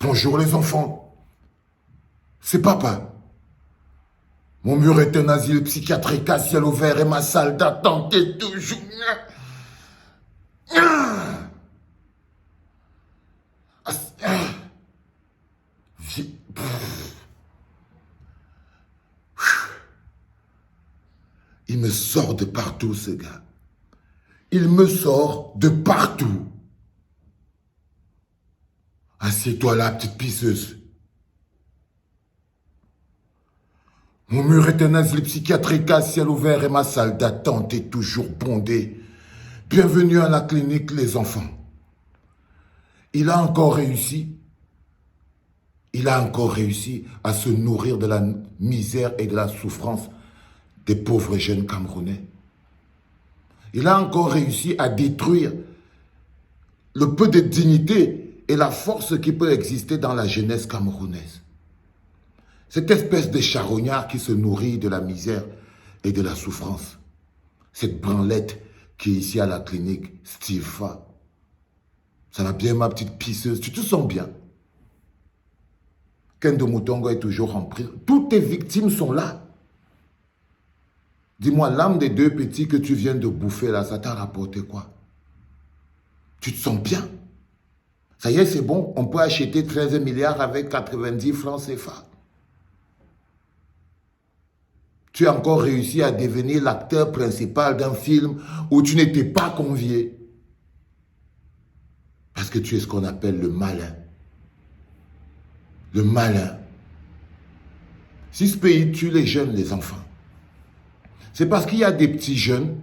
Bonjour les enfants. C'est papa. Mon mur est un asile psychiatrique à ciel ouvert et ma salle d'attente est toujours... Il me sort de partout, ce gars. Il me sort de partout. Assieds-toi là, petite pisseuse. Mon mur est un asile psychiatrique à ciel ouvert et ma salle d'attente est toujours bondée. Bienvenue à la clinique, les enfants. Il a encore réussi. Il a encore réussi à se nourrir de la misère et de la souffrance des pauvres jeunes Camerounais. Il a encore réussi à détruire le peu de dignité et la force qui peut exister dans la jeunesse camerounaise. Cette espèce de charognard qui se nourrit de la misère et de la souffrance. Cette branlette qui est ici à la clinique, Stifa. Ça va bien, ma petite pisseuse, tu te sens bien? Kendo Moutongo est toujours en prison. Toutes tes victimes sont là. Dis-moi, l'âme des deux petits que tu viens de bouffer là, ça t'a rapporté quoi? Tu te sens bien? Ça y est, c'est bon, on peut acheter 13 milliards avec 90 francs CFA. Tu as encore réussi à devenir l'acteur principal d'un film où tu n'étais pas convié. Parce que tu es ce qu'on appelle le malin. Le malin. Si ce pays tue les jeunes, les enfants, c'est parce qu'il y a des petits jeunes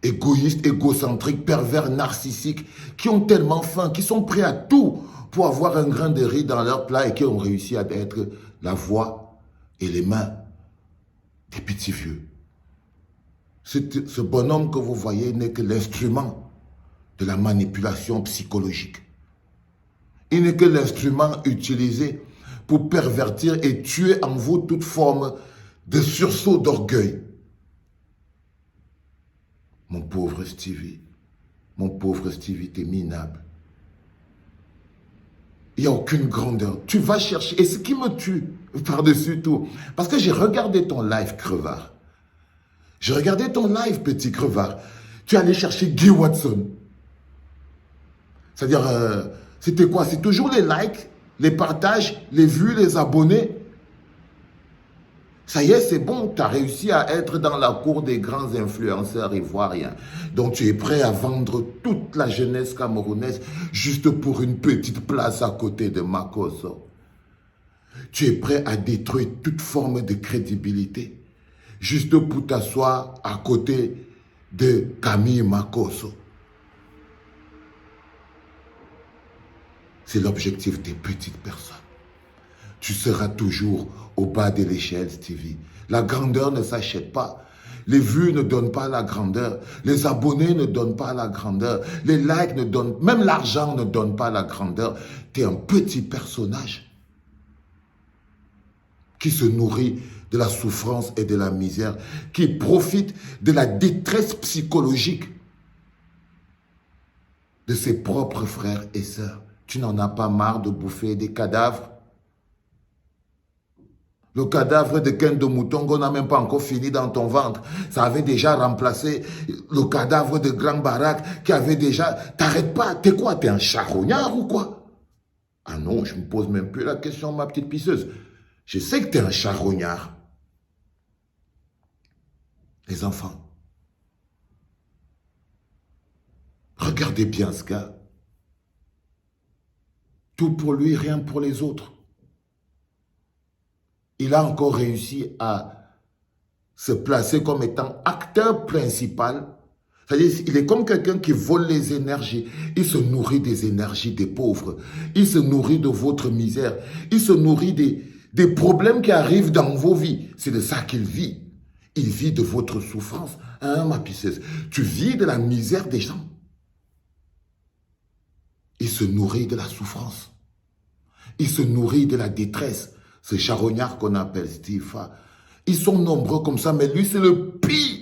égoïstes, égocentriques, pervers, narcissiques, qui ont tellement faim, qui sont prêts à tout pour avoir un grain de riz dans leur plat et qui ont réussi à être la voix et les mains des petits vieux. Ce bonhomme que vous voyez n'est que l'instrument de la manipulation psychologique. Il n'est que l'instrument utilisé pour pervertir et tuer en vous toute forme de sursaut d'orgueil. Mon pauvre Stevie, t'es minable. Il n'y a aucune grandeur. Tu vas chercher, et ce qui me tue par-dessus tout, parce que j'ai regardé ton live, crevard. J'ai regardé ton live, petit crevard. Tu es allé chercher Guy Watson. C'est-à-dire, c'était quoi? C'est toujours les likes, les partages, les vues, les abonnés. Ça y est, c'est bon, tu as réussi à être dans la cour des grands influenceurs ivoiriens. Donc tu es prêt à vendre toute la jeunesse camerounaise juste pour une petite place à côté de Makosso. Tu es prêt à détruire toute forme de crédibilité juste pour t'asseoir à côté de Camille Makosso. C'est l'objectif des petites personnes. Tu seras toujours au bas de l'échelle, Stevie. La grandeur ne s'achète pas. Les vues ne donnent pas la grandeur. Les abonnés ne donnent pas la grandeur. Les likes ne donnent... Même l'argent ne donne pas la grandeur. Tu es un petit personnage qui se nourrit de la souffrance et de la misère, qui profite de la détresse psychologique de ses propres frères et sœurs. Tu n'en as pas marre de bouffer des cadavres? Le cadavre de Kendo Moutongo n'a même pas encore fini dans ton ventre. Ça avait déjà remplacé le cadavre de Grand Barak qui avait déjà... T'arrêtes pas, t'es quoi? T'es un charognard ou quoi? Ah non, je me pose même plus la question, ma petite pisseuse. Je sais que t'es un charognard. Les enfants, regardez bien ce gars. Tout pour lui, rien pour les autres. Il a encore réussi à se placer comme étant acteur principal. C'est-à-dire, il est comme quelqu'un qui vole les énergies. Il se nourrit des énergies des pauvres. Il se nourrit de votre misère. Il se nourrit des problèmes qui arrivent dans vos vies. C'est de ça qu'il vit. Il vit de votre souffrance. Hein, ma pisseuse? Tu vis de la misère des gens. Il se nourrit de la souffrance. Il se nourrit de la détresse. Ce charognard qu'on appelle Stifa. Ils sont nombreux comme ça, mais lui, c'est le pire.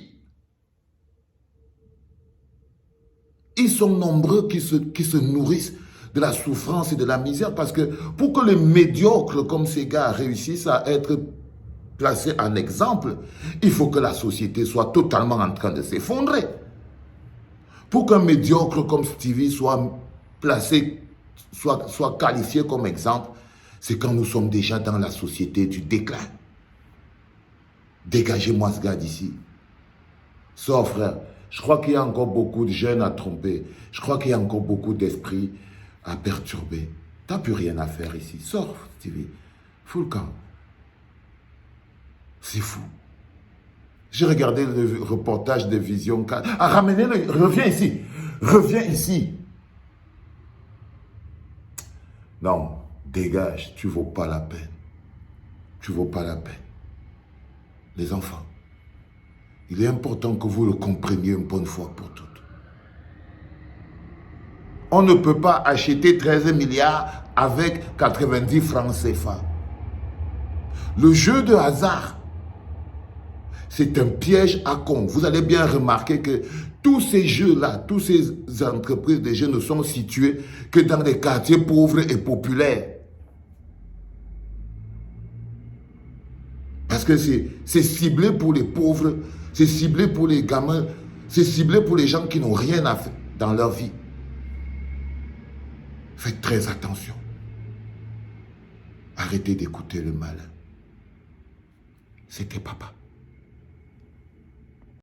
Ils sont nombreux qui se nourrissent de la souffrance et de la misère. Parce que pour que les médiocres comme ces gars réussissent à être placés en exemple, il faut que la société soit totalement en train de s'effondrer. Pour qu'un médiocre comme Stevie soit placé, soit qualifié comme exemple, c'est quand nous sommes déjà dans la société du déclin. Dégagez-moi ce gars d'ici. Sors, frère. Je crois qu'il y a encore beaucoup de jeunes à tromper. Je crois qu'il y a encore beaucoup d'esprits à perturber. Tu n'as plus rien à faire ici. Sors, Stevie. Fous le camp. C'est fou. J'ai regardé le reportage de Vision 4. Ah, ramenez-le. Reviens ici. Reviens ici. Non, dégage. Tu ne vaux pas la peine. Tu ne vaux pas la peine. Les enfants, il est important que vous le compreniez une bonne fois pour toutes. On ne peut pas acheter 13 milliards avec 90 francs CFA. Le jeu de hasard, c'est un piège à con. Vous allez bien remarquer que tous ces jeux-là, toutes ces entreprises de jeux ne sont situées que dans des quartiers pauvres et populaires. Parce que c'est ciblé pour les pauvres, c'est ciblé pour les gamins, c'est ciblé pour les gens qui n'ont rien à faire dans leur vie. Faites très attention. Arrêtez d'écouter le malin. C'était papa.